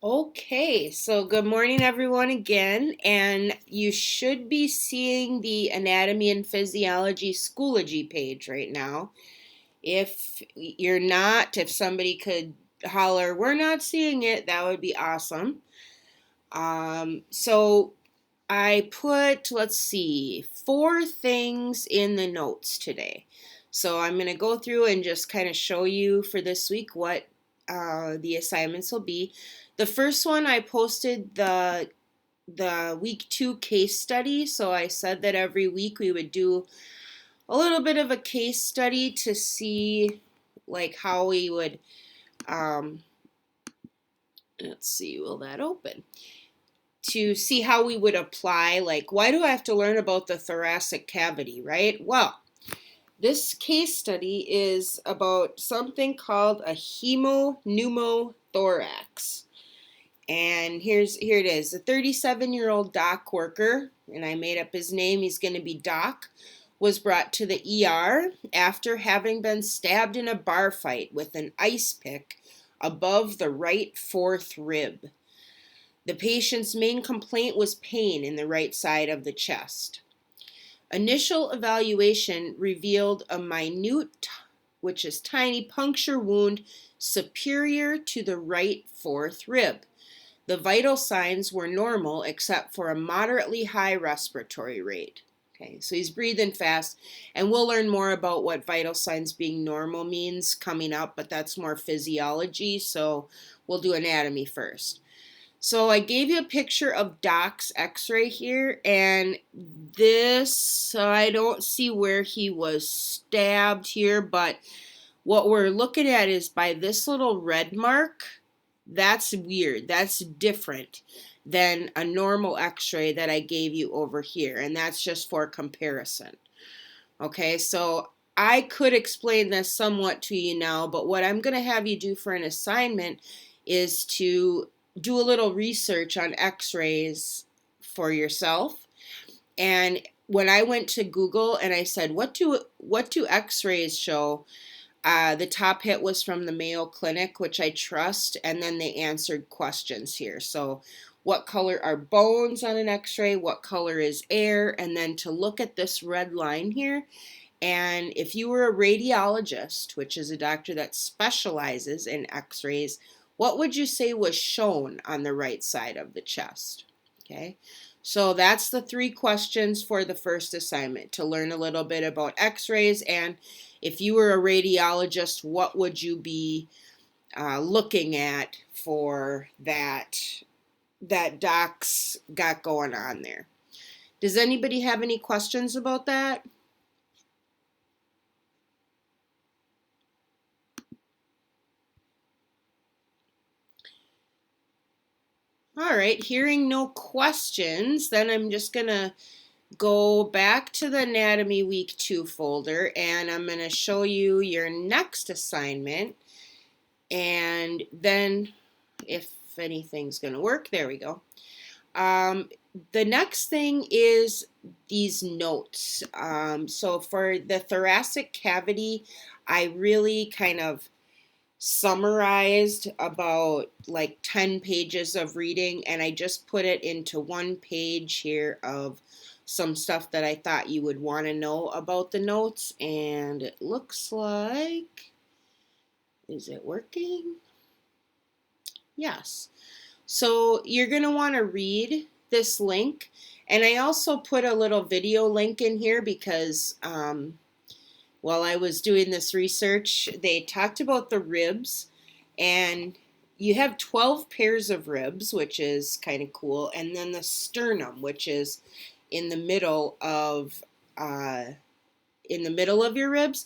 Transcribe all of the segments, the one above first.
Okay, so good morning, everyone, again, and you should be seeing the Anatomy and Physiology Schoology page right now. If you're not, if somebody could holler, we're not seeing it, that would be awesome. So I put, let's see, 4 things in the notes today. So I'm going to go through and just kind of show you for this week what the assignments will be. The first one I posted the week 2 case study. So I said that every week we would do a little bit of a case study to see like how we would let's see, will that open? To see how we would apply, like, why do I have to learn about the thoracic cavity, right? Well, this case study is about something called a hemopneumothorax. And here it is. A 37-year-old dock worker, and I made up his name, he's going to be Doc, was brought to the ER after having been stabbed in a bar fight with an ice pick above the right fourth rib. The patient's main complaint was pain in the right side of the chest. Initial evaluation revealed a minute, which is tiny, puncture wound superior to the right fourth rib. The vital signs were normal except for a moderately high respiratory rate. Okay, so he's breathing fast, and we'll learn more about what vital signs being normal means coming up, but that's more physiology, so we'll do anatomy first. So I gave you a picture of Doc's x-ray here, and this, I don't see where he was stabbed here, but what we're looking at is by this little red mark. That's weird. That's different than a normal x-ray that I gave you over here, and that's just for comparison. Okay, so I could explain this somewhat to you now, but what I'm going to have you do for an assignment is to do a little research on x-rays for yourself. And when I went to Google and I said, what do x-rays show? The top hit was from the Mayo Clinic, which I trust, and then they answered questions here. So what color are bones on an x-ray? What color is air? And then to look at this red line here. And if you were a radiologist, which is a doctor that specializes in x-rays, what would you say was shown on the right side of the chest? Okay, so that's the 3 questions for the first assignment, to learn a little bit about x-rays. And if you were a radiologist, what would you be looking at for that Doc's got going on there? Does anybody have any questions about that? All right, hearing no questions, then I'm just going to go back to the Anatomy Week 2 folder, and I'm going to show you your next assignment. And then if anything's going to work, there we go. The next thing is these notes. So for the thoracic cavity, I really kind of summarized about like 10 pages of reading, and I just put it into one page here of some stuff that I thought you would want to know about the notes. And it looks like, is it working? Yes. So you're going to want to read this link. And I also put a little video link in here because while I was doing this research, they talked about the ribs, and you have 12 pairs of ribs, which is kind of cool, and then the sternum, which is in the middle of your ribs,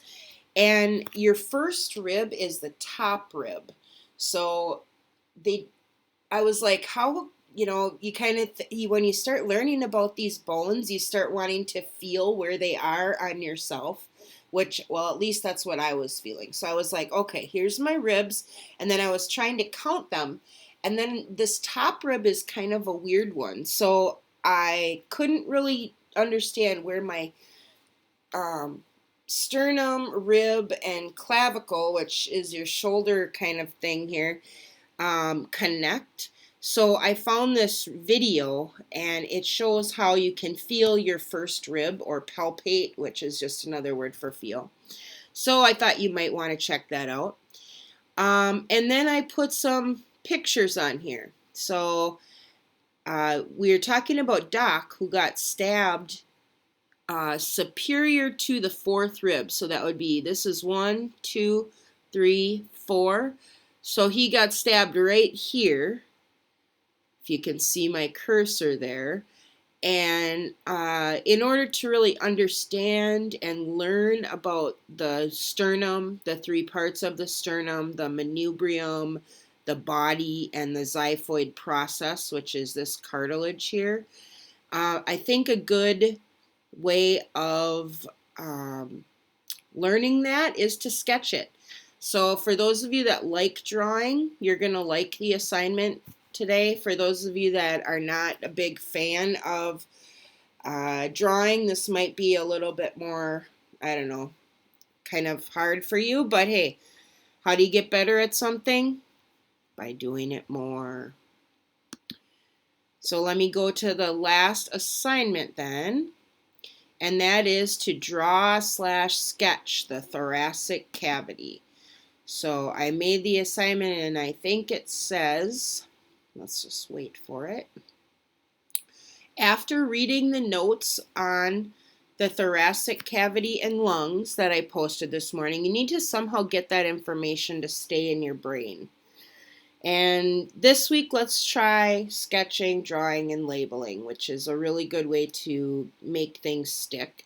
and your first rib is the top rib. So I was like, how, you kind of, when you start learning about these bones, you start wanting to feel where they are on yourself, which, well, at least that's what I was feeling. So I was like, okay, here's my ribs. And then I was trying to count them. And then this top rib is kind of a weird one. So I couldn't really understand where my sternum, rib, and clavicle, which is your shoulder kind of thing here, connect. So I found this video and it shows how you can feel your first rib, or palpate, which is just another word for feel. So I thought you might want to check that out. And then I put some pictures on here. So we are talking about Doc, who got stabbed superior to the fourth rib. So that would be, this is 1, 2, 3, 4. So he got stabbed right here, if you can see my cursor there. And in order to really understand and learn about the sternum, the three parts of the sternum, the manubrium, the body, and the xiphoid process, which is this cartilage here, I think a good way of learning that is to sketch it. So for those of you that like drawing, you're going to like the assignment today. For those of you that are not a big fan of drawing, this might be a little bit more, I don't know, kind of hard for you. But hey, how do you get better at something? By doing it more. So let me go to the last assignment then. And that is to draw/sketch the thoracic cavity. So I made the assignment and I think it says, let's just wait for it. After reading the notes on the thoracic cavity and lungs that I posted this morning, you need to somehow get that information to stay in your brain. And this week, let's try sketching, drawing, and labeling, which is a really good way to make things stick.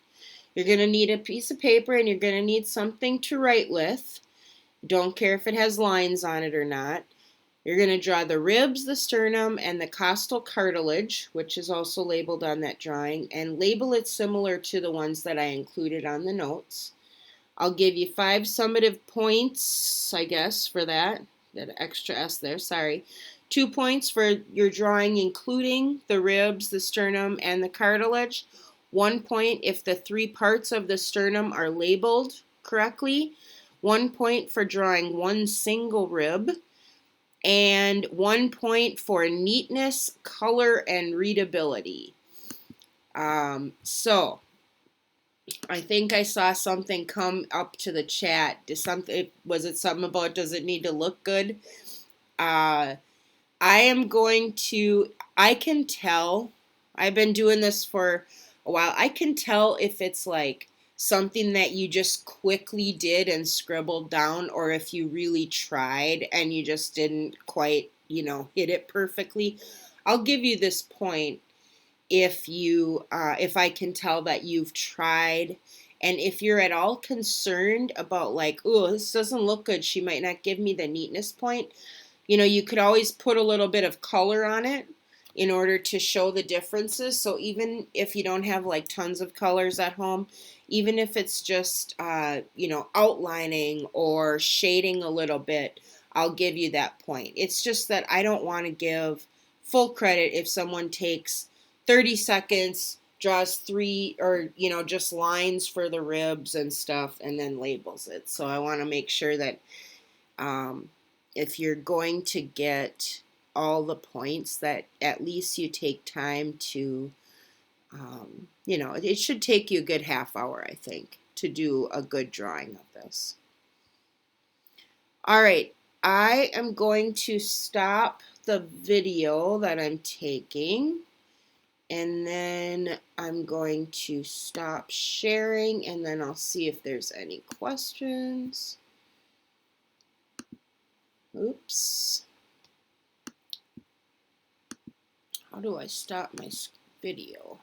You're going to need a piece of paper and you're going to need something to write with. Don't care if it has lines on it or not. You're going to draw the ribs, the sternum, and the costal cartilage, which is also labeled on that drawing, and label it similar to the ones that I included on the notes. I'll give you 5 summative points, I guess, for that. That extra S there, sorry. 2 points for your drawing, including the ribs, the sternum, and the cartilage. 1 point if the 3 parts of the sternum are labeled correctly. 1 point for drawing one single rib. And 1 point for neatness, color, and readability. So I think I saw something come up to the chat. Was it something about, does it need to look good? I can tell, I've been doing this for a while, I can tell if it's like something that you just quickly did and scribbled down, or if you really tried and you just didn't quite, hit it perfectly. I'll give you this point if I can tell that you've tried, and if you're at all concerned about like, oh, this doesn't look good, she might not give me the neatness point. You could always put a little bit of color on it in order to show the differences. So even if you don't have like tons of colors at home, even if it's just, outlining or shading a little bit, I'll give you that point. It's just that I don't want to give full credit if someone takes 30 seconds, draws 3 or, just lines for the ribs and stuff, and then labels it. So I want to make sure that if you're going to get all the points, that at least you take time to, it should take you a good half hour, I think, to do a good drawing of this. All right, I am going to stop the video that I'm taking, and then I'm going to stop sharing, and then I'll see if there's any questions. Oops. How do I stop my video?